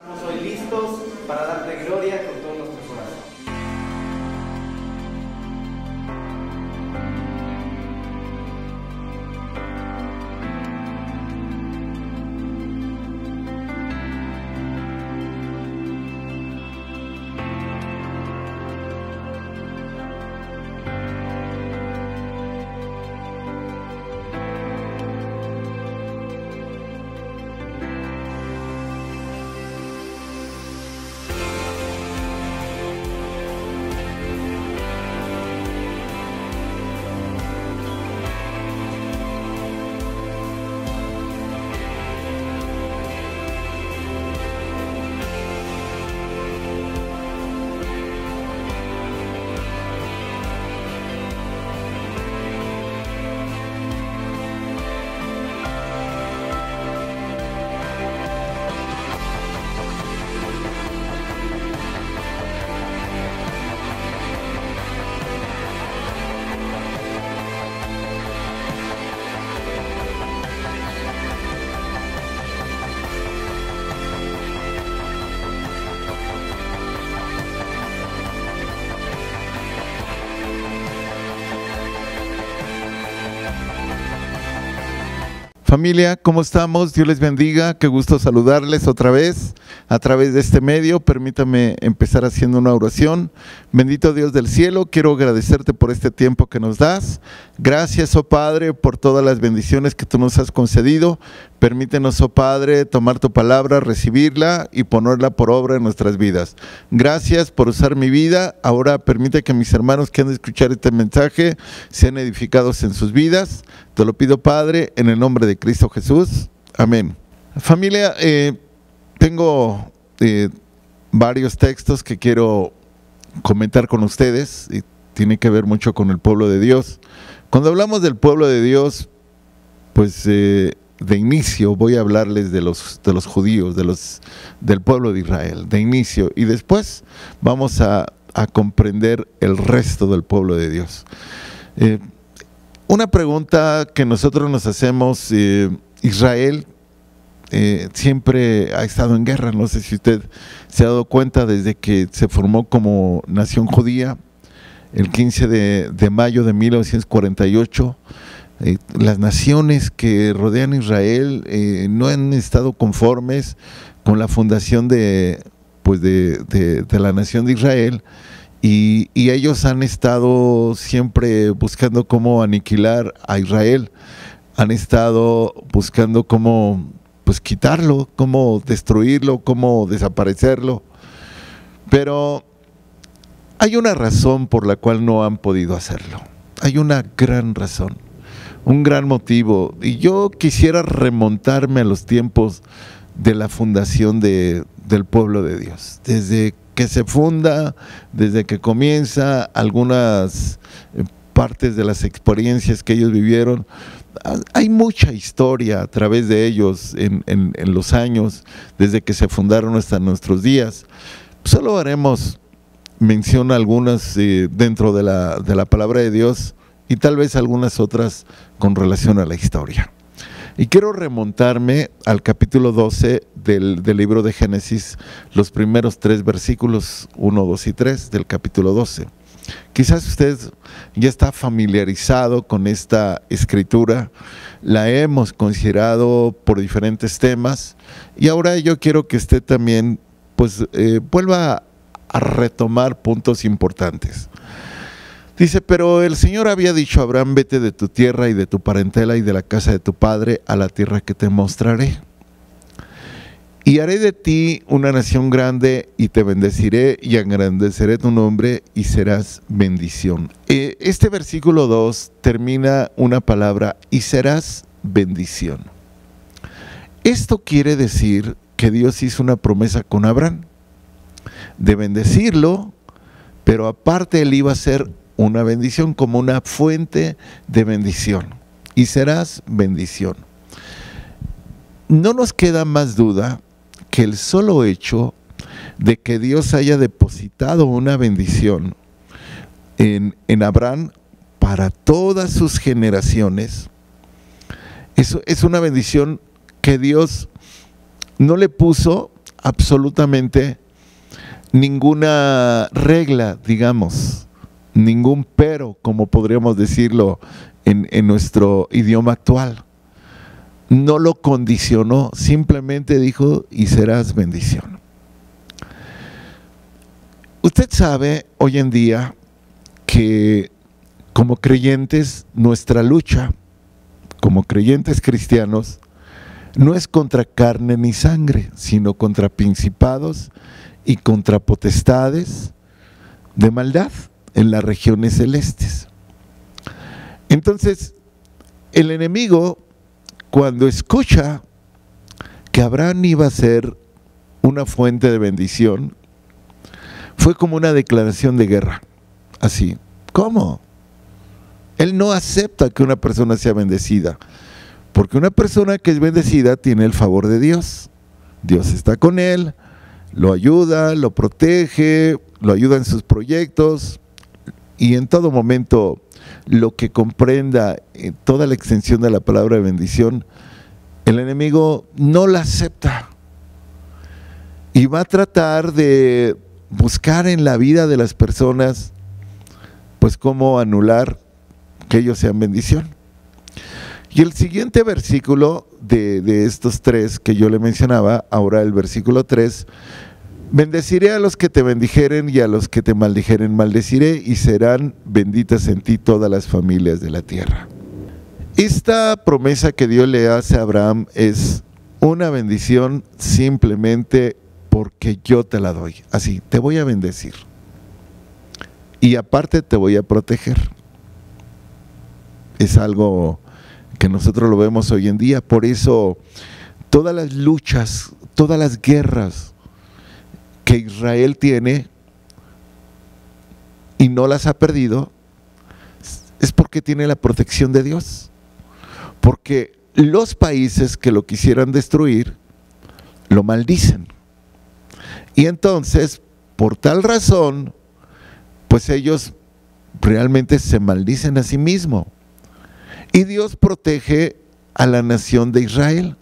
Estamos hoy listos para darte gloria con todo nuestro corazón. Familia, ¿cómo estamos? Dios les bendiga, qué gusto saludarles otra vez a través de este medio. Permítame empezar haciendo una oración. Bendito Dios del cielo, quiero agradecerte por este tiempo que nos das. Gracias, oh Padre, por todas las bendiciones que tú nos has concedido. Permítenos, oh Padre, tomar tu palabra, recibirla y ponerla por obra en nuestras vidas. Gracias por usar mi vida. Ahora permite que mis hermanos que han de escuchar este mensaje sean edificados en sus vidas. Te lo pido, Padre, en el nombre de Cristo Jesús. Amén. Familia, tengo varios textos que quiero comentar con ustedes y tiene que ver mucho con el pueblo de Dios. Cuando hablamos del pueblo de Dios, pues de inicio voy a hablarles de los judíos, del pueblo de Israel, de inicio, y después vamos a comprender el resto del pueblo de Dios. Una pregunta que nosotros nos hacemos, Israel siempre ha estado en guerra. No sé si usted se ha dado cuenta, desde que se formó como nación judía, el 15 de mayo de 1948, las naciones que rodean Israel no han estado conformes con la fundación de la nación de Israel. Y ellos han estado siempre buscando cómo aniquilar a Israel, han estado buscando cómo quitarlo, cómo destruirlo, cómo desaparecerlo. Pero hay una razón por la cual no han podido hacerlo. Hay una gran razón, un gran motivo. Y yo quisiera remontarme a los tiempos de la fundación del pueblo de Dios. Desde que se funda, desde que comienza, algunas partes de las experiencias que ellos vivieron. Hay mucha historia a través de ellos en los años, desde que se fundaron hasta nuestros días. Solo haremos mención a algunas dentro de la palabra de Dios y tal vez algunas otras con relación a la historia. Y quiero remontarme al capítulo 12 del libro de Génesis, los primeros 3 versículos, 1, 2 y 3 del capítulo 12. Quizás usted ya está familiarizado con esta escritura, la hemos considerado por diferentes temas, y ahora yo quiero que usted también vuelva a retomar puntos importantes. Dice: pero el Señor había dicho a Abraham: vete de tu tierra y de tu parentela y de la casa de tu padre a la tierra que te mostraré. Y haré de ti una nación grande y te bendeciré y engrandeceré tu nombre y serás bendición. Este versículo 2 termina una palabra: y serás bendición. Esto quiere decir que Dios hizo una promesa con Abraham de bendecirlo, pero aparte él iba a ser una bendición, como una fuente de bendición, y serás bendición. No nos queda más duda que el solo hecho de que Dios haya depositado una bendición en Abraham para todas sus generaciones, eso es una bendición que Dios no le puso absolutamente ninguna regla, digamos, ningún pero, como podríamos decirlo en nuestro idioma actual. No lo condicionó, simplemente dijo, y serás bendición. Usted sabe hoy en día que como creyentes, nuestra lucha, como creyentes cristianos, no es contra carne ni sangre, sino contra principados y contra potestades de maldad en las regiones celestes. Entonces, el enemigo, cuando escucha que Abraham iba a ser una fuente de bendición, fue como una declaración de guerra. Así, ¿cómo? Él no acepta que una persona sea bendecida, porque una persona que es bendecida tiene el favor de Dios. Dios está con él, lo ayuda, lo protege, lo ayuda en sus proyectos, y en todo momento lo que comprenda en toda la extensión de la palabra de bendición, el enemigo no la acepta y va a tratar de buscar en la vida de las personas pues cómo anular que ellos sean bendición. Y el siguiente versículo de estos tres que yo le mencionaba, ahora el versículo 3, bendeciré a los que te bendijeren y a los que te maldijeren maldeciré, y serán benditas en ti todas las familias de la tierra. Esta promesa que Dios le hace a Abraham es una bendición simplemente porque yo te la doy. Así, te voy a bendecir. Y aparte te voy a proteger. Es algo que nosotros lo vemos hoy en día. Por eso todas las luchas, todas las guerras que Israel tiene y no las ha perdido, es porque tiene la protección de Dios. Porque los países que lo quisieran destruir, lo maldicen. Y entonces, por tal razón, pues ellos realmente se maldicen a sí mismos. Y Dios protege a la nación de Israel.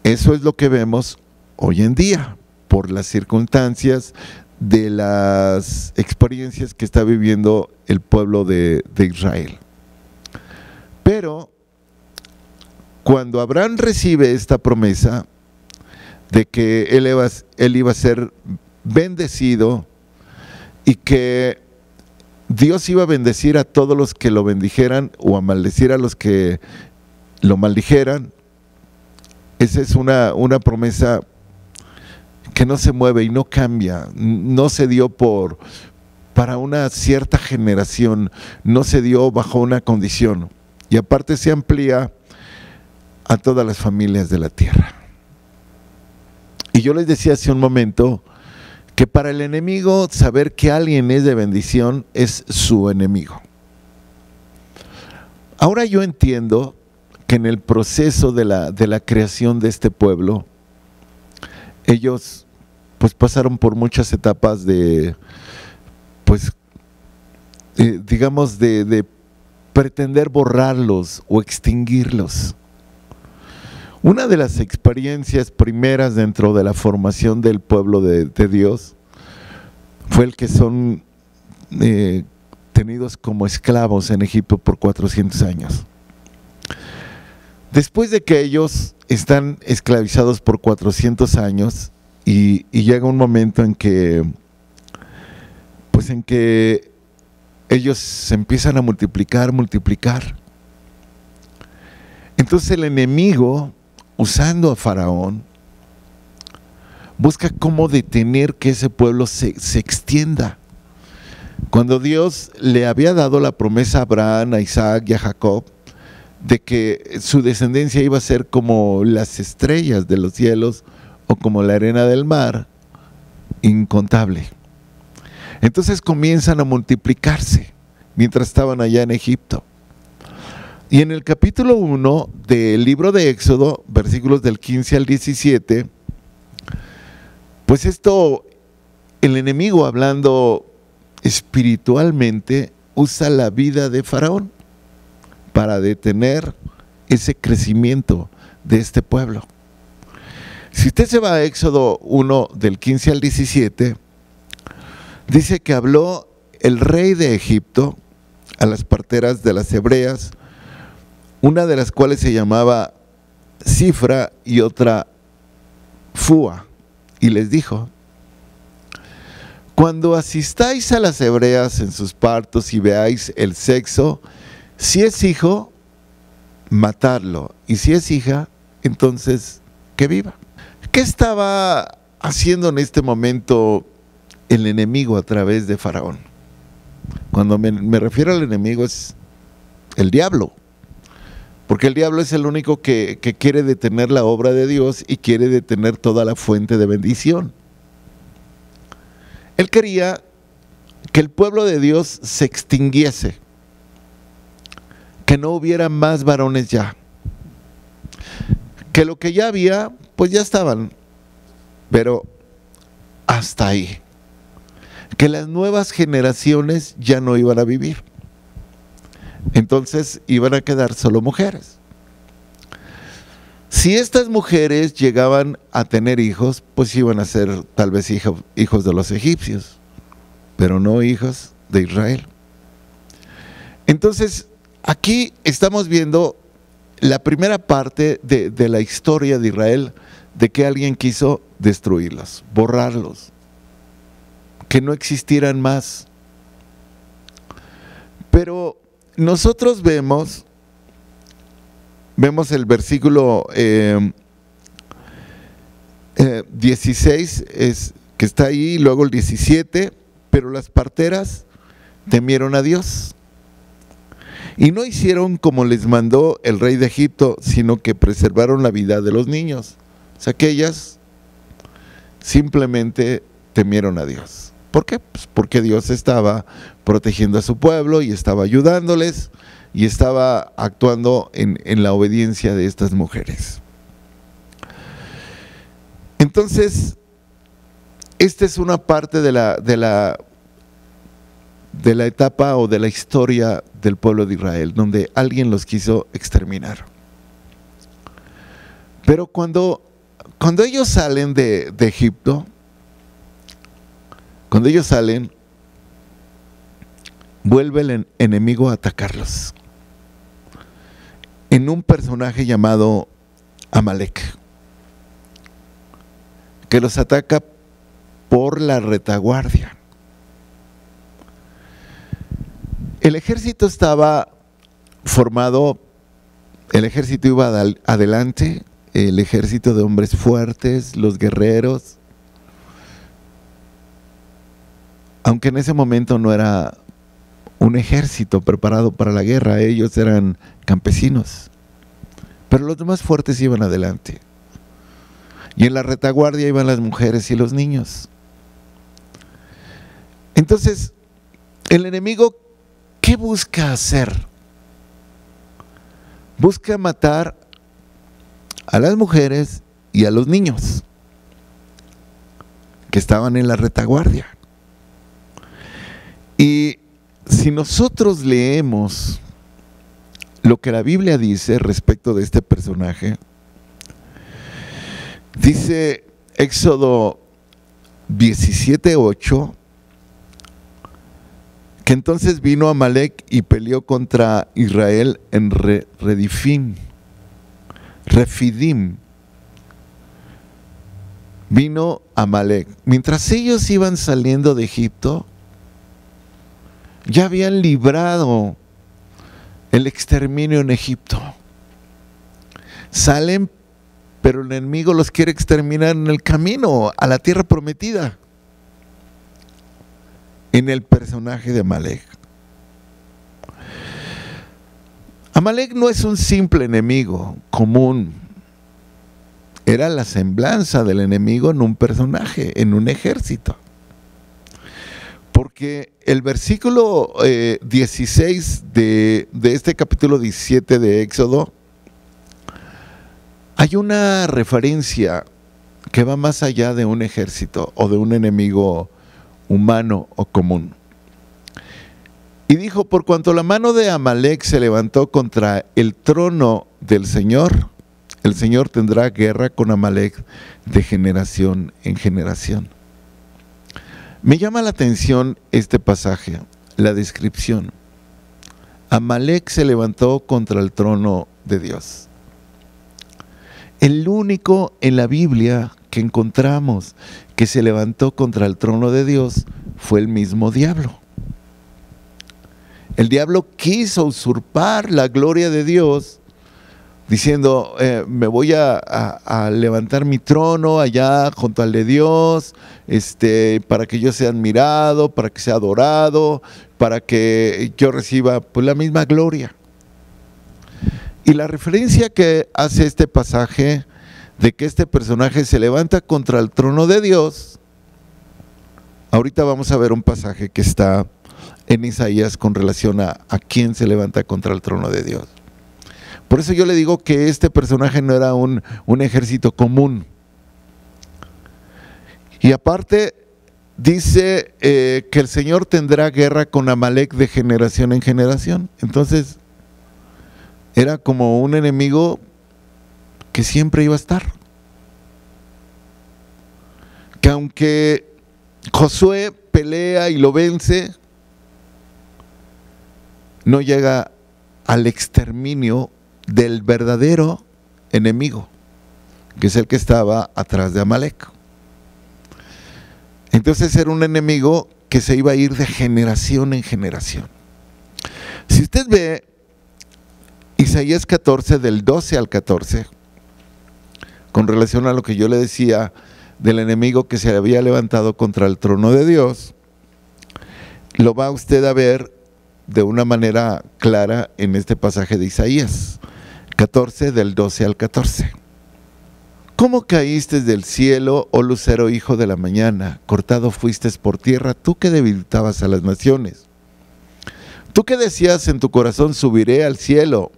Eso es lo que vemos hoy en día, por las circunstancias de las experiencias que está viviendo el pueblo de Israel. Pero cuando Abraham recibe esta promesa de que él iba a ser bendecido y que Dios iba a bendecir a todos los que lo bendijeran o a maldecir a los que lo maldijeran, esa es una promesa que no se mueve y no cambia, no se dio para una cierta generación, no se dio bajo una condición, y aparte se amplía a todas las familias de la tierra. Y yo les decía hace un momento que para el enemigo saber que alguien es de bendición es su enemigo. Ahora yo entiendo que en el proceso de la creación de este pueblo, ellos pues pasaron por muchas etapas de pretender borrarlos o extinguirlos. Una de las experiencias primeras dentro de la formación del pueblo de Dios fue el que son tenidos como esclavos en Egipto por 400 años. Después de que ellos están esclavizados por 400 años y llega un momento en que ellos se empiezan a multiplicar. Entonces el enemigo, usando a Faraón, busca cómo detener que ese pueblo se extienda. Cuando Dios le había dado la promesa a Abraham, a Isaac y a Jacob, de que su descendencia iba a ser como las estrellas de los cielos o como la arena del mar, incontable. Entonces comienzan a multiplicarse mientras estaban allá en Egipto. Y en el capítulo 1 del libro de Éxodo, versículos del 15 al 17, pues el enemigo, hablando espiritualmente, usa la vida de Faraón para detener ese crecimiento de este pueblo. Si usted se va a Éxodo 1 del 15 al 17, dice que habló el rey de Egipto a las parteras de las hebreas, una de las cuales se llamaba Cifra y otra Fua, y les dijo: cuando asistáis a las hebreas en sus partos y veáis el sexo, si es hijo, matadlo, y si es hija, entonces que viva. ¿Qué estaba haciendo en este momento el enemigo a través de Faraón? Cuando me refiero al enemigo es el diablo, porque el diablo es el único que quiere detener la obra de Dios y quiere detener toda la fuente de bendición. Él quería que el pueblo de Dios se extinguiese, que no hubiera más varones ya, que lo que ya había, pues ya estaban, pero hasta ahí, que las nuevas generaciones ya no iban a vivir, entonces iban a quedar solo mujeres. Si estas mujeres llegaban a tener hijos, pues iban a ser tal vez hijos de los egipcios, pero no hijos de Israel. Entonces, aquí estamos viendo la primera parte de la historia de Israel, de que alguien quiso destruirlos, borrarlos, que no existieran más. Pero nosotros vemos el versículo 16 que está ahí, luego el 17, pero las parteras temieron a Dios y no hicieron como les mandó el rey de Egipto, sino que preservaron la vida de los niños. O sea que ellas simplemente temieron a Dios. ¿Por qué? Pues porque Dios estaba protegiendo a su pueblo y estaba ayudándoles y estaba actuando en la obediencia de estas mujeres. Entonces, esta es una parte de la etapa o de la historia del pueblo de Israel, donde alguien los quiso exterminar. Pero cuando ellos salen de Egipto, cuando ellos salen, vuelve el enemigo a atacarlos en un personaje llamado Amalek, que los ataca por la retaguardia. El ejército estaba formado, el ejército iba adelante, el ejército de hombres fuertes, los guerreros, aunque en ese momento no era un ejército preparado para la guerra, ellos eran campesinos, pero los demás fuertes iban adelante, y en la retaguardia iban las mujeres y los niños. Entonces, el enemigo, ¿qué busca hacer? Busca matar a las mujeres y a los niños que estaban en la retaguardia. Y si nosotros leemos lo que la Biblia dice respecto de este personaje, dice Éxodo 17:8, que entonces vino Amalek y peleó contra Israel en Refidim. Vino Amalek. Mientras ellos iban saliendo de Egipto, ya habían librado el exterminio en Egipto. Salen, pero el enemigo los quiere exterminar en el camino a la tierra prometida, en el personaje de Amalek. Amalek no es un simple enemigo común, era la semblanza del enemigo en un personaje, en un ejército. Porque el versículo 16 de este capítulo 17 de Éxodo, hay una referencia que va más allá de un ejército o de un enemigo humano o común. Y dijo: por cuanto la mano de Amalek se levantó contra el trono del Señor, el Señor tendrá guerra con Amalec de generación en generación. Me llama la atención este pasaje, la descripción. Amalec se levantó contra el trono de Dios. El único en la Biblia que encontramos que se levantó contra el trono de Dios fue el mismo diablo. El diablo quiso usurpar la gloria de Dios, diciendo, me voy a levantar mi trono allá junto al de Dios, para que yo sea admirado, para que sea adorado, para que yo reciba pues la misma gloria. Y la referencia que hace este pasaje de que este personaje se levanta contra el trono de Dios, ahorita vamos a ver un pasaje que está en Isaías con relación a quién se levanta contra el trono de Dios. Por eso yo le digo que este personaje no era un ejército común. Y aparte dice que el Señor tendrá guerra con Amalec de generación en generación. Entonces era como un enemigo que siempre iba a estar. Que aunque Josué pelea y lo vence, no llega al exterminio del verdadero enemigo, que es el que estaba atrás de Amalec. Entonces era un enemigo que se iba a ir de generación en generación. Si usted ve Isaías 14, del 12 al 14, con relación a lo que yo le decía del enemigo que se había levantado contra el trono de Dios, lo va usted a ver de una manera clara en este pasaje de Isaías 14, del 12 al 14. ¿Cómo caíste del cielo, oh lucero hijo de la mañana? Cortado fuiste por tierra, tú que debilitabas a las naciones. Tú que decías en tu corazón, subiré al cielo,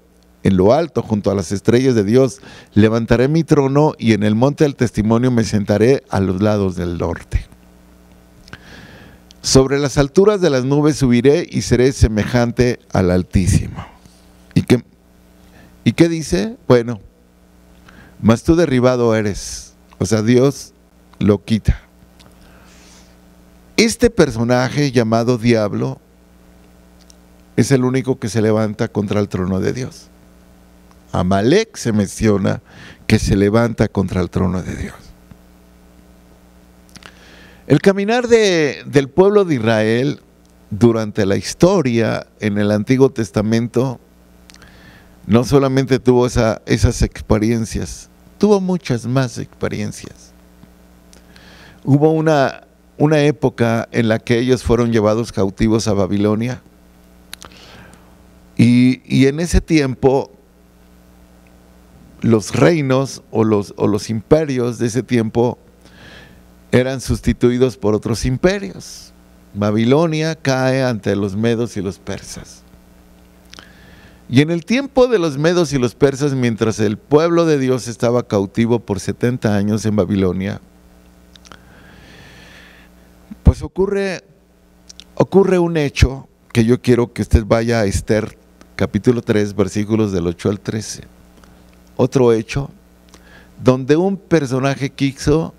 en lo alto, junto a las estrellas de Dios, levantaré mi trono y en el monte del testimonio me sentaré a los lados del norte. Sobre las alturas de las nubes subiré y seré semejante al Altísimo. ¿Y qué dice? Bueno, mas tú derribado eres. O sea, Dios lo quita. Este personaje llamado Diablo es el único que se levanta contra el trono de Dios. Amalec se menciona que se levanta contra el trono de Dios. El caminar del pueblo de Israel durante la historia en el Antiguo Testamento no solamente tuvo esas experiencias, tuvo muchas más experiencias. Hubo una época en la que ellos fueron llevados cautivos a Babilonia y en ese tiempo los reinos o los imperios de ese tiempo eran sustituidos por otros imperios. Babilonia cae ante los medos y los persas. Y en el tiempo de los medos y los persas, mientras el pueblo de Dios estaba cautivo por 70 años en Babilonia, pues ocurre un hecho que yo quiero que usted vaya a Esther, capítulo 3, versículos del 8 al 13. Otro hecho donde un personaje quiso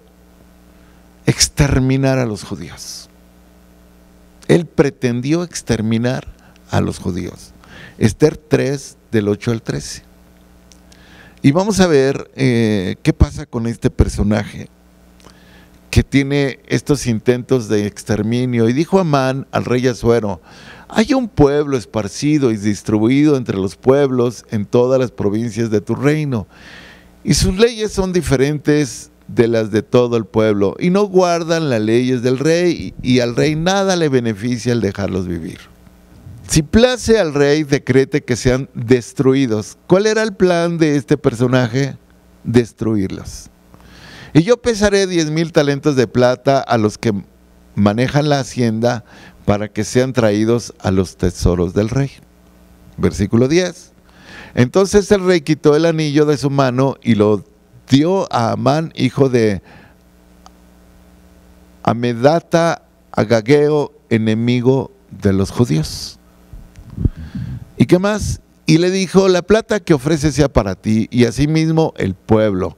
exterminar a los judíos. Él pretendió exterminar a los judíos. Esther 3, del 8 al 13. Y vamos a ver qué pasa con este personaje que tiene estos intentos de exterminio. Y dijo Amán al rey Asuero: hay un pueblo esparcido y distribuido entre los pueblos en todas las provincias de tu reino, y sus leyes son diferentes de las de todo el pueblo, y no guardan las leyes del rey, y al rey nada le beneficia el dejarlos vivir. Si place al rey, decrete que sean destruidos. ¿Cuál era el plan de este personaje? Destruirlos. Y yo pesaré 10,000 talentos de plata a los que manejan la hacienda para que sean traídos a los tesoros del rey. Versículo 10. Entonces el rey quitó el anillo de su mano y lo dio a Amán, hijo de Amedata Agageo, enemigo de los judíos. ¿Y qué más? Y le dijo: la plata que ofreces sea para ti, y asimismo el pueblo,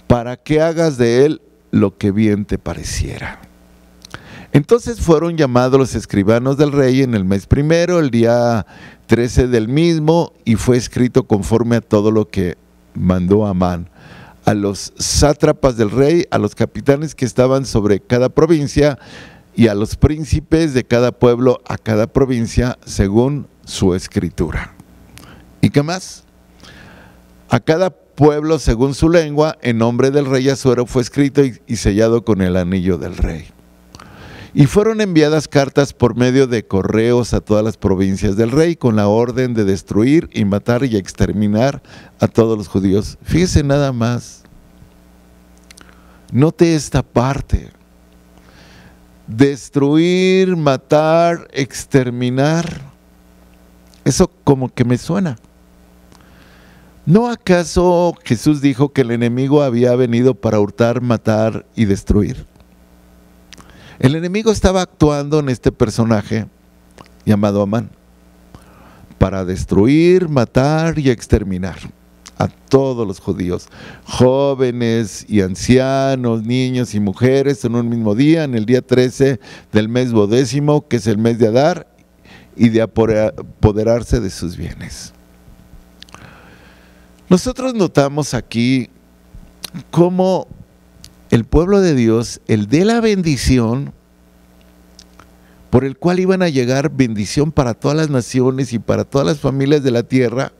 para que hagas de él lo que bien te pareciera. Entonces fueron llamados los escribanos del rey en el mes primero, el día 13 del mismo, y fue escrito conforme a todo lo que mandó Amán, a los sátrapas del rey, a los capitanes que estaban sobre cada provincia, y a los príncipes de cada pueblo, a cada provincia, según su escritura. ¿Y qué más? A cada pueblo según su lengua, en nombre del rey Asuero fue escrito y sellado con el anillo del rey. Y fueron enviadas cartas por medio de correos a todas las provincias del rey con la orden de destruir y matar y exterminar a todos los judíos. Fíjese nada más. Note esta parte. Destruir, matar, exterminar. Eso como que me suena. ¿No acaso Jesús dijo que el enemigo había venido para hurtar, matar y destruir? El enemigo estaba actuando en este personaje llamado Amán para destruir, matar y exterminar a todos los judíos, jóvenes y ancianos, niños y mujeres, en un mismo día, en el día 13 del mes 12, que es el mes de Adar, y de apoderarse de sus bienes. Nosotros notamos aquí cómo el pueblo de Dios, el de la bendición, por el cual iban a llegar bendición para todas las naciones y para todas las familias de la tierra,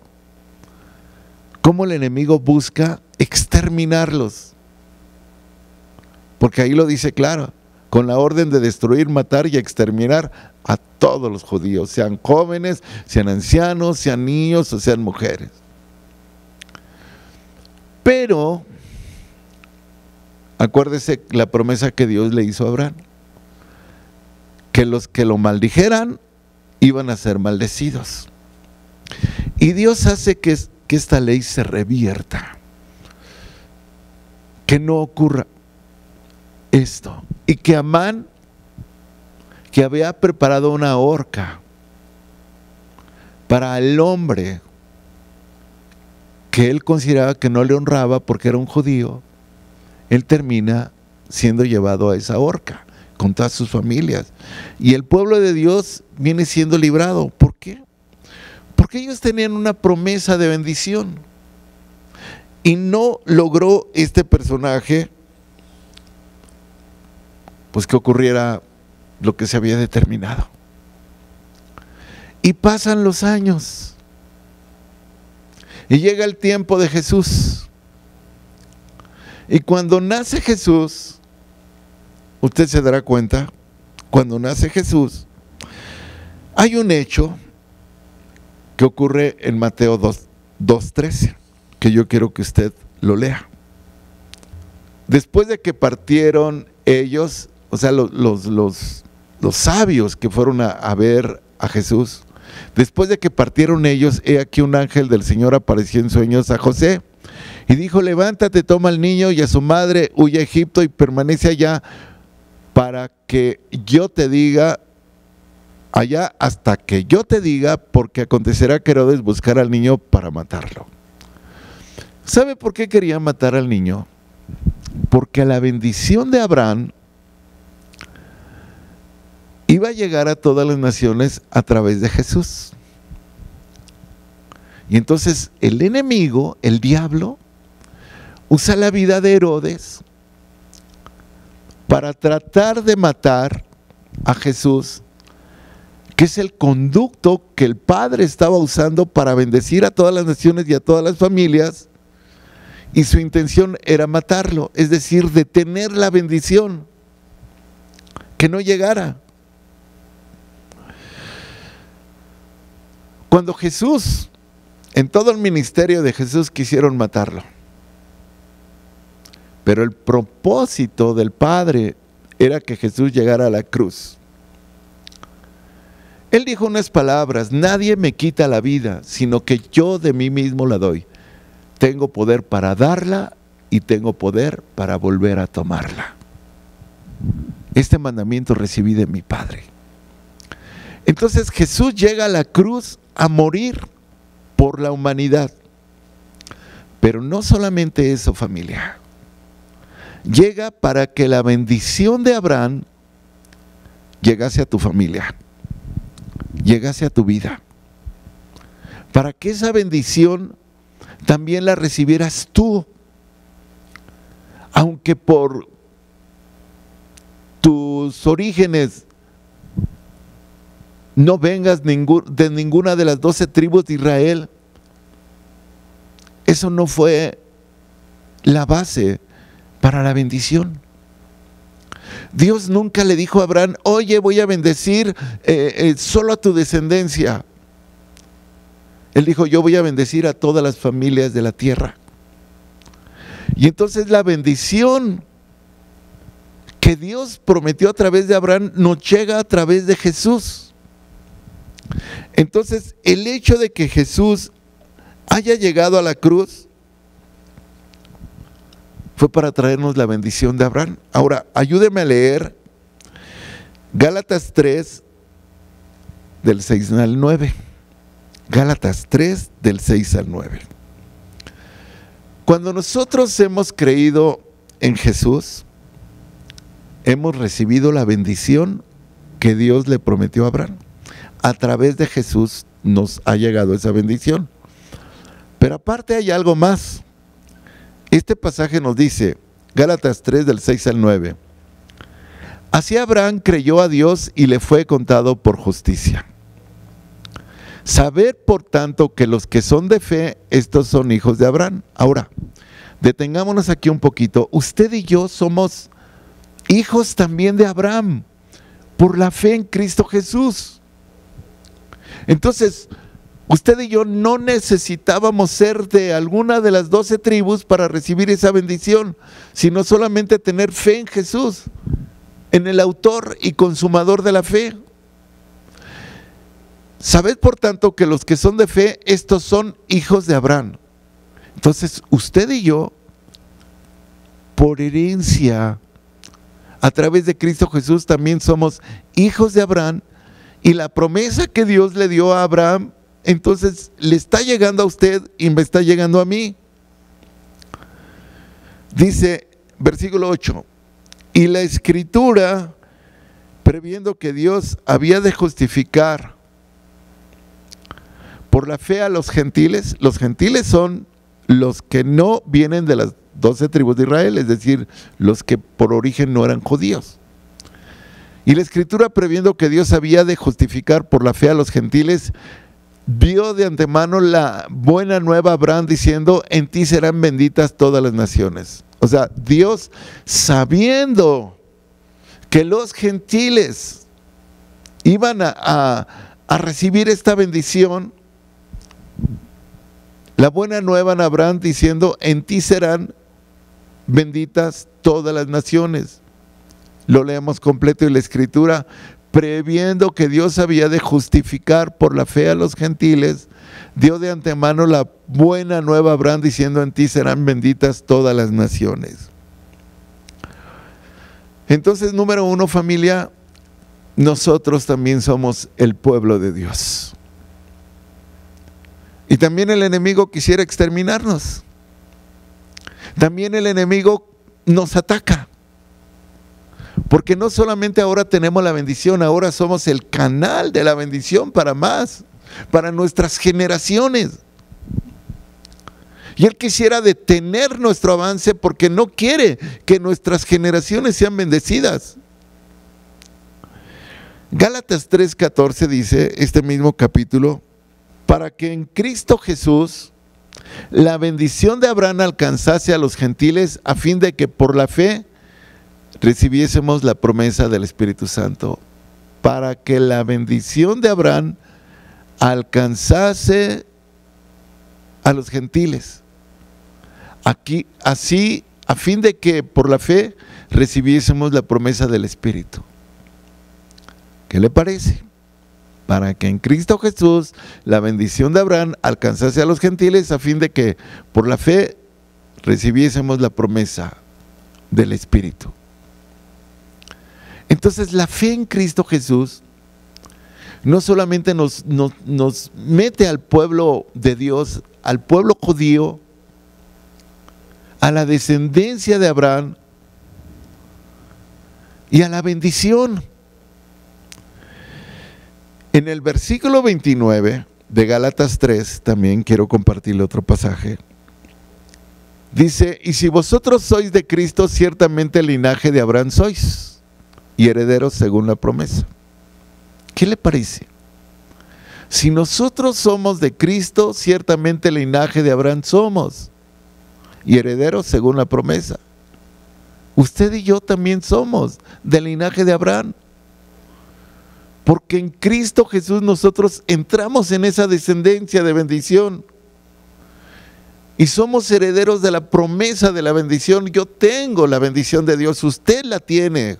cómo el enemigo busca exterminarlos. Porque ahí lo dice claro, con la orden de destruir, matar y exterminar a todos los judíos, sean jóvenes, sean ancianos, sean niños o sean mujeres. Pero acuérdese la promesa que Dios le hizo a Abraham, que los que lo maldijeran iban a ser maldecidos. Y Dios hace que esta ley se revierta, que no ocurra esto, y que Amán, que había preparado una horca para el hombre que él consideraba que no le honraba porque era un judío, él termina siendo llevado a esa horca con todas sus familias. Y el pueblo de Dios viene siendo librado. ¿Por qué? Porque ellos tenían una promesa de bendición. Y no logró este personaje, pues que ocurriera lo que se había determinado. Y pasan los años. Y llega el tiempo de Jesús. Y cuando nace Jesús, usted se dará cuenta, cuando nace Jesús, hay un hecho que ocurre en Mateo 2:13, que yo quiero que usted lo lea. Después de que partieron ellos, o sea, los sabios que fueron a ver a Jesús, después de que partieron ellos, he aquí un ángel del Señor apareció en sueños a José y dijo: levántate, toma al niño y a su madre, huye a Egipto y permanece allá para que yo te diga, allá hasta que yo te diga, porque acontecerá que Herodes buscará al niño para matarlo. ¿Sabe por qué quería matar al niño? Porque la bendición de Abraham iba a llegar a todas las naciones a través de Jesús. Y entonces el enemigo, el diablo, usa la vida de Herodes para tratar de matar a Jesús, que es el conducto que el Padre estaba usando para bendecir a todas las naciones y a todas las familias, y su intención era matarlo, es decir, detener la bendición, que no llegara. Cuando Jesús, en todo el ministerio de Jesús, quisieron matarlo, pero el propósito del Padre era que Jesús llegara a la cruz. Él dijo unas palabras: nadie me quita la vida, sino que yo de mí mismo la doy. Tengo poder para darla y tengo poder para volver a tomarla. Este mandamiento recibí de mi Padre. Entonces Jesús llega a la cruz a morir por la humanidad. Pero no solamente eso, familia. Llega para que la bendición de Abraham llegase a tu familia, llegase a tu vida. Para que esa bendición también la recibieras tú. Aunque por tus orígenes no vengas de ninguna de las 12 tribus de Israel, eso no fue la base para la bendición. Dios nunca le dijo a Abraham: oye, voy a bendecir solo a tu descendencia. Él dijo: yo voy a bendecir a todas las familias de la tierra. Y entonces la bendición que Dios prometió a través de Abraham nos llega a través de Jesús. Entonces, el hecho de que Jesús haya llegado a la cruz fue para traernos la bendición de Abraham. Ahora, ayúdeme a leer Gálatas 3, del 6 al 9. Gálatas 3, del 6 al 9. Cuando nosotros hemos creído en Jesús, hemos recibido la bendición que Dios le prometió a Abraham. A través de Jesús nos ha llegado esa bendición. Pero aparte hay algo más. Este pasaje nos dice, Gálatas 3, del 6 al 9. Así Abraham creyó a Dios y le fue contado por justicia. Sabed, por tanto, que los que son de fe, estos son hijos de Abraham. Ahora, detengámonos aquí un poquito. Usted y yo somos hijos también de Abraham, por la fe en Cristo Jesús. Entonces, usted y yo no necesitábamos ser de alguna de las 12 tribus para recibir esa bendición, sino solamente tener fe en Jesús, en el autor y consumador de la fe. Sabed, por tanto, que los que son de fe, estos son hijos de Abraham. Entonces, usted y yo, por herencia, a través de Cristo Jesús, también somos hijos de Abraham, y la promesa que Dios le dio a Abraham, entonces le está llegando a usted y me está llegando a mí. Dice, versículo 8, y la Escritura, previendo que Dios había de justificar por la fe a los gentiles son los que no vienen de las 12 tribus de Israel, es decir, los que por origen no eran judíos. Y la Escritura, previendo que Dios había de justificar por la fe a los gentiles, dio de antemano la buena nueva a Abraham, diciendo: en ti serán benditas todas las naciones. O sea, Dios, sabiendo que los gentiles iban a recibir esta bendición, la buena nueva a Abraham diciendo: en ti serán benditas todas las naciones. Lo leemos completo, y la Escritura, previendo que Dios había de justificar por la fe a los gentiles, dio de antemano la buena nueva a Abraham diciendo: en ti serán benditas todas las naciones. Entonces, número uno, familia, nosotros también somos el pueblo de Dios. Y también el enemigo quisiera exterminarnos. También el enemigo nos ataca. Porque no solamente ahora tenemos la bendición, ahora somos el canal de la bendición para más, para nuestras generaciones. Y él quisiera detener nuestro avance porque no quiere que nuestras generaciones sean bendecidas. Gálatas 3:14 dice, este mismo capítulo: para que en Cristo Jesús la bendición de Abraham alcanzase a los gentiles, a fin de que por la fe recibiésemos la promesa del Espíritu Santo. Para que la bendición de Abraham alcanzase a los gentiles. Aquí, así, a fin de que por la fe recibiésemos la promesa del Espíritu. ¿Qué le parece? Para que en Cristo Jesús la bendición de Abraham alcanzase a los gentiles, a fin de que por la fe recibiésemos la promesa del Espíritu. Entonces, la fe en Cristo Jesús no solamente nos mete al pueblo de Dios, al pueblo judío, a la descendencia de Abraham y a la bendición. En el versículo 29 de Gálatas 3, también quiero compartirle otro pasaje. Dice: y si vosotros sois de Cristo, ciertamente el linaje de Abraham sois, y herederos según la promesa. ¿Qué le parece? Si nosotros somos de Cristo, ciertamente el linaje de Abraham somos, y herederos según la promesa. Usted y yo también somos del linaje de Abraham, porque en Cristo Jesús nosotros entramos en esa descendencia de bendición y somos herederos de la promesa de la bendición. Yo tengo la bendición de Dios, usted la tiene.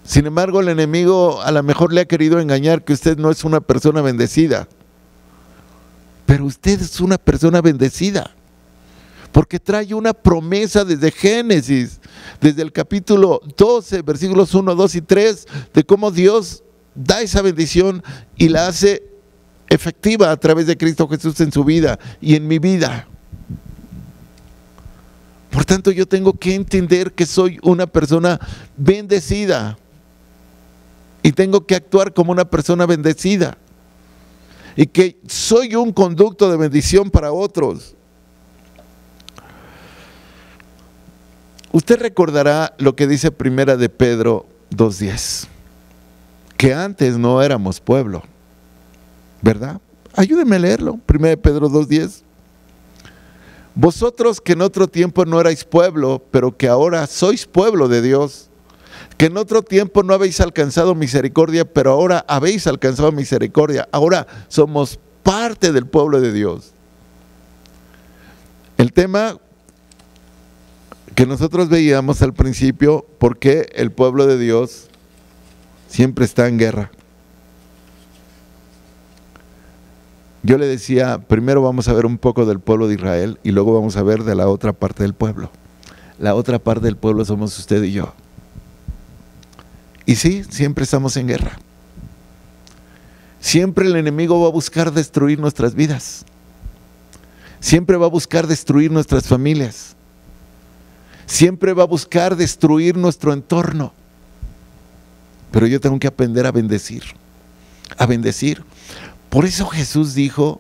Sin embargo, el enemigo a lo mejor le ha querido engañar que usted no es una persona bendecida, pero usted es una persona bendecida, porque trae una promesa desde Génesis, desde el capítulo 12, versículos 1, 2 y 3, de cómo Dios da esa bendición y la hace efectiva a través de Cristo Jesús en su vida y en mi vida. Por tanto, yo tengo que entender que soy una persona bendecida y tengo que actuar como una persona bendecida y que soy un conducto de bendición para otros. Usted recordará lo que dice Primera de Pedro 2:10, que antes no éramos pueblo, ¿verdad? Ayúdeme a leerlo, Primera de Pedro 2:10. Vosotros que en otro tiempo no erais pueblo, pero que ahora sois pueblo de Dios, que en otro tiempo no habéis alcanzado misericordia, pero ahora habéis alcanzado misericordia. Ahora somos parte del pueblo de Dios. El tema que nosotros veíamos al principio, ¿por qué el pueblo de Dios siempre está en guerra? Yo le decía, primero vamos a ver un poco del pueblo de Israel y luego vamos a ver de la otra parte del pueblo. La otra parte del pueblo somos usted y yo. Y sí, siempre estamos en guerra. Siempre el enemigo va a buscar destruir nuestras vidas. Siempre va a buscar destruir nuestras familias. Siempre va a buscar destruir nuestro entorno. Pero yo tengo que aprender a bendecir. A bendecir. Por eso Jesús dijo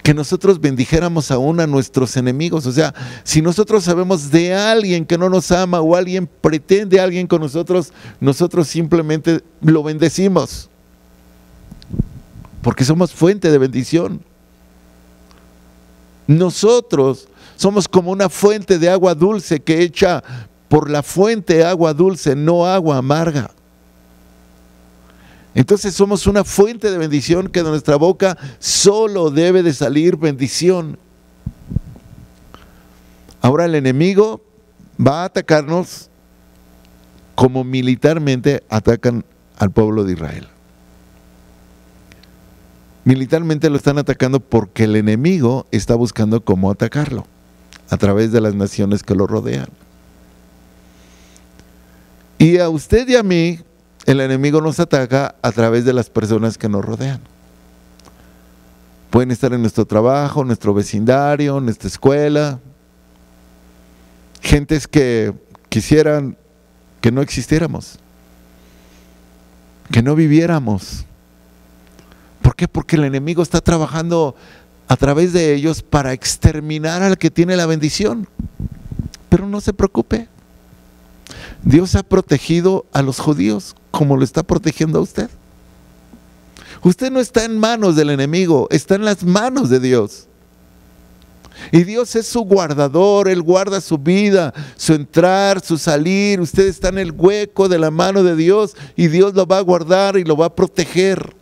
que nosotros bendijéramos aún a nuestros enemigos. O sea, si nosotros sabemos de alguien que no nos ama o alguien pretende a alguien con nosotros, nosotros simplemente lo bendecimos. Porque somos fuente de bendición. Nosotros somos como una fuente de agua dulce que echa por la fuente agua dulce, no agua amarga. Entonces somos una fuente de bendición que de nuestra boca solo debe de salir bendición. Ahora el enemigo va a atacarnos como militarmente atacan al pueblo de Israel. Militarmente lo están atacando porque el enemigo está buscando cómo atacarlo a través de las naciones que lo rodean. Y a usted y a mí, el enemigo nos ataca a través de las personas que nos rodean. Pueden estar en nuestro trabajo, nuestro vecindario, nuestra escuela. Gentes que quisieran que no existiéramos, que no viviéramos. ¿Por qué? Porque el enemigo está trabajando a través de ellos para exterminar al que tiene la bendición. Pero no se preocupe. Dios ha protegido a los judíos como lo está protegiendo a usted. Usted no está en manos del enemigo, está en las manos de Dios. Y Dios es su guardador, Él guarda su vida, su entrar, su salir. Usted está en el hueco de la mano de Dios y Dios lo va a guardar y lo va a proteger.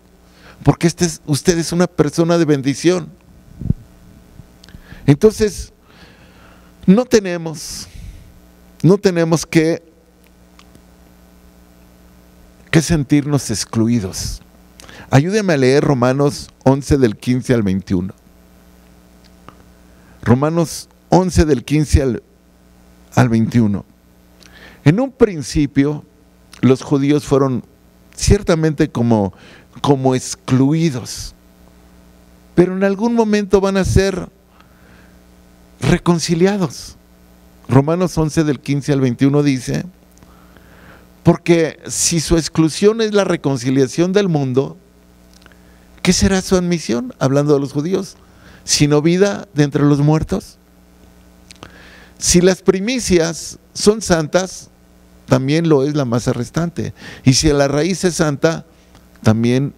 Porque usted es una persona de bendición. Entonces, no tenemos que sentirnos excluidos. Ayúdeme a leer Romanos 11 del 15 al 21. Romanos 11 del 15 al 21. En un principio, los judíos fueron ciertamente como excluidos, pero en algún momento van a ser reconciliados. Romanos 11 del 15 al 21 dice: porque si su exclusión es la reconciliación del mundo, ¿qué será su admisión? Hablando de los judíos, sino vida de entre los muertos. Si las primicias son santas, también lo es la masa restante. Y si la raíz es santa, también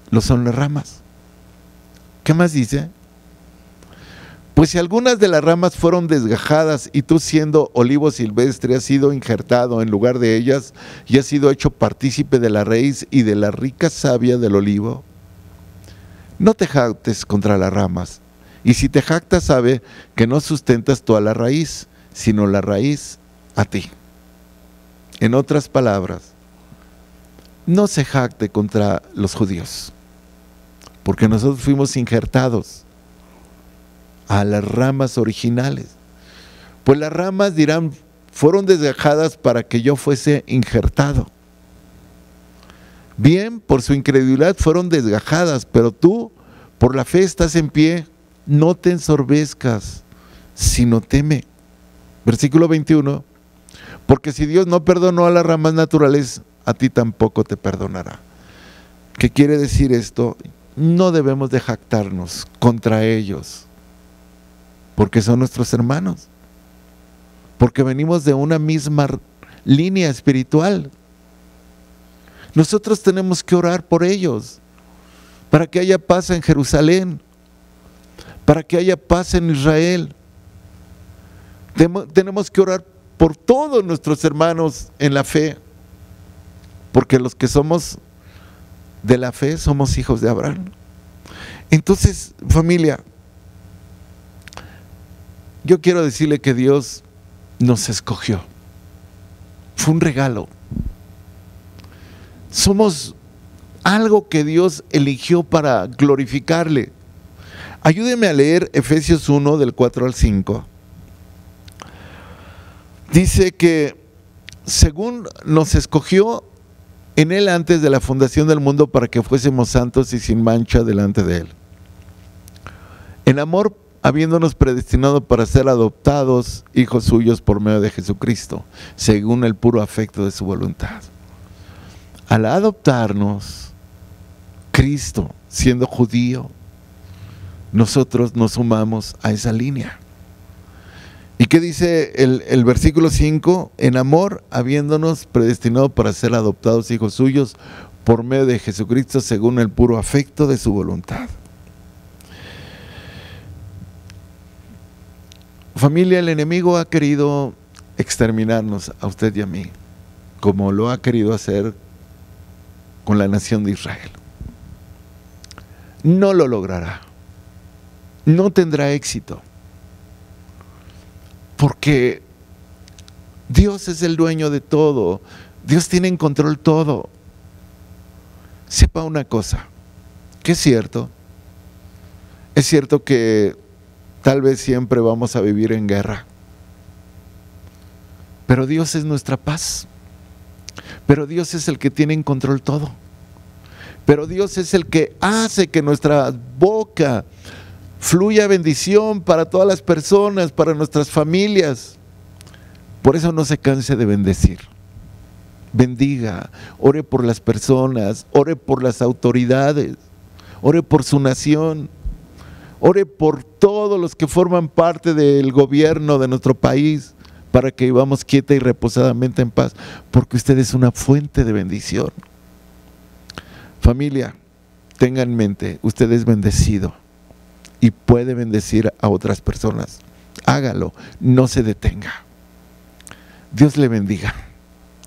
lo son las ramas. ¿Qué más dice? Pues si algunas de las ramas fueron desgajadas y tú, siendo olivo silvestre, has sido injertado en lugar de ellas y has sido hecho partícipe de la raíz y de la rica savia del olivo, no te jactes contra las ramas. Y si te jactas, sabe que no sustentas tú a la raíz, sino la raíz a ti. En otras palabras, no se jacte contra los judíos, porque nosotros fuimos injertados a las ramas originales. Pues las ramas dirán, fueron desgajadas para que yo fuese injertado. Bien, por su incredulidad fueron desgajadas, pero tú por la fe estás en pie. No te ensorbezcas, sino teme. Versículo 21. Porque si Dios no perdonó a las ramas naturales, a ti tampoco te perdonará. ¿Qué quiere decir esto? No debemos de jactarnos contra ellos, porque son nuestros hermanos, porque venimos de una misma línea espiritual. Nosotros tenemos que orar por ellos, para que haya paz en Jerusalén, para que haya paz en Israel. Tenemos que orar por todos nuestros hermanos en la fe, porque los que somos de la fe somos hijos de Abraham. Entonces, familia, yo quiero decirle que Dios nos escogió. Fue un regalo. Somos algo que Dios eligió para glorificarle. Ayúdeme a leer Efesios 1 del 4 al 5. Dice que según nos escogió en Él antes de la fundación del mundo para que fuésemos santos y sin mancha delante de Él. En amor, habiéndonos predestinado para ser adoptados hijos suyos por medio de Jesucristo, según el puro afecto de su voluntad. Al adoptarnos, Cristo, siendo judío, nosotros nos sumamos a esa línea. ¿Y qué dice el versículo 5? En amor, habiéndonos predestinado para ser adoptados hijos suyos por medio de Jesucristo, según el puro afecto de su voluntad. Familia, el enemigo ha querido exterminarnos a usted y a mí, como lo ha querido hacer con la nación de Israel. No lo logrará. No tendrá éxito. Porque Dios es el dueño de todo. Dios tiene en control todo. Sepa una cosa, que es cierto que tal vez siempre vamos a vivir en guerra, pero Dios es nuestra paz, pero Dios es el que tiene en control todo, pero Dios es el que hace que nuestra boca fluya bendición para todas las personas, para nuestras familias. Por eso no se canse de bendecir. Bendiga, ore por las personas, ore por las autoridades, ore por su nación, ore por todos los que forman parte del gobierno de nuestro país, para que vivamos quieta y reposadamente en paz, porque usted es una fuente de bendición. Familia, tenga en mente, usted es bendecido y puede bendecir a otras personas. Hágalo, no se detenga. Dios le bendiga,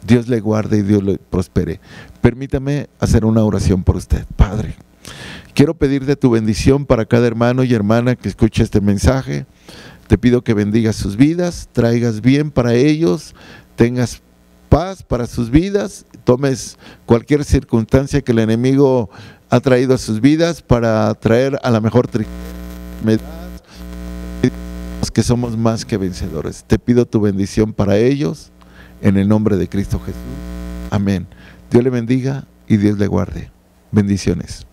Dios le guarde y Dios le prospere. Permítame hacer una oración por usted. Padre, quiero pedirte tu bendición para cada hermano y hermana que escuche este mensaje. Te pido que bendigas sus vidas, traigas bien para ellos, tengas paz para sus vidas, tomes cualquier circunstancia que el enemigo ha traído a sus vidas para traer a la mejor que somos más que vencedores. Te pido tu bendición para ellos, en el nombre de Cristo Jesús. Amén. Dios le bendiga y Dios le guarde. Bendiciones.